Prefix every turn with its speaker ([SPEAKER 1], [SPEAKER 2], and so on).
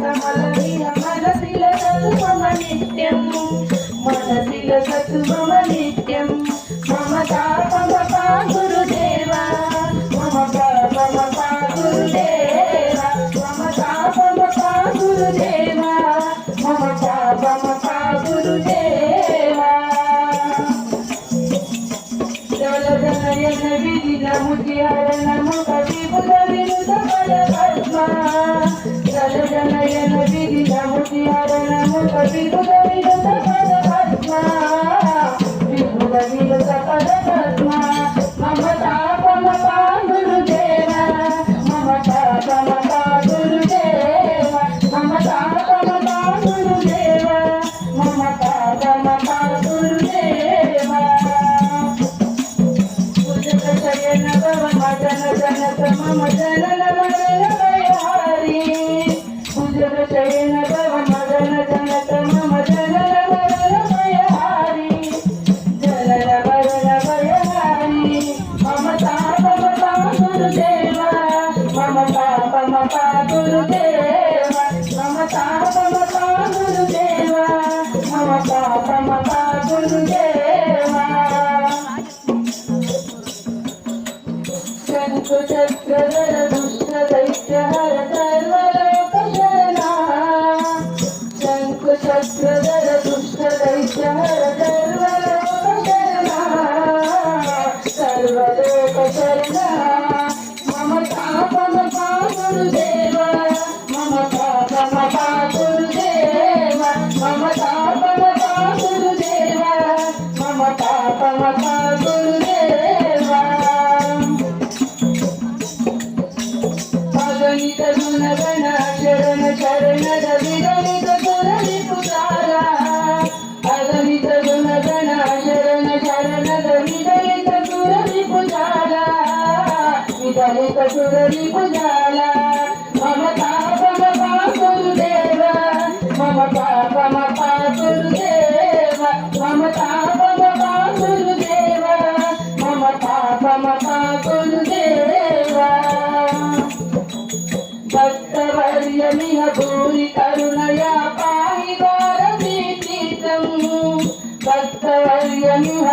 [SPEAKER 1] మనసిల సత్వమ నిత్యం మనసిల సత్వమ నిత్యం మమతా మమతా గురుదేవా మమతా మమతా గురుదేవా మమతా మమతా గురుదేవా మమతా మమతా గురుదేవా జలజనయన విదిన ముద్యారణ ముఖ విబుధ వినుత పద పద్మ జలజనయన విదిన ముద్యారణ ముఖ విబుధ వినుత పద పద్మ విబుధ వినుత పద పద్మ మమతా మమతా గురుదేవా మమతా మమతా గురుదేవా మమతా మమతా గురుదేవా మమతా మమతా గురుదేవా శయన భవ మదన జనక మమ జనన మదన భయహారి భుజగ శయన భవ మదన జనక మమ జనన మదన భయహారి జనన మదన భయహారి మమతా మమతా గురుదేవా మమతా మమతా గురుదేవా మమతా మమతా గురుదేవా మమతా మమతా గురుదేవా శంకు చక్రధర దుష్ట దైత్యహర సర్వలోక శరణా శంకు చక్రధర దుష్ట దైత్యహర సర్వలోక శరణా సర్వలోక శరణా మమతా మమతా గురుదేవా మమతా మమతా గురుదేవా మమతా మమతా గురుదేవా మమతా మమతా గురుదేవా అగణిత గుణగణ శరణ శరణ విగణిత గుణని పురారా అగణిత గుణగణ శరణ శరణ విగణిత గుణని పురారా విగణిత గుణని పురారా మమతా మమతా గురుదేవా మమతా మమతా గురుదేవా మమతా మమతా గురుదేవా మమతా మమతా గురుదేవా భక్తవర్యమిహ భూరి కరుణయా పాహి భారతీ చిత్తం భక్తవర్యమిహ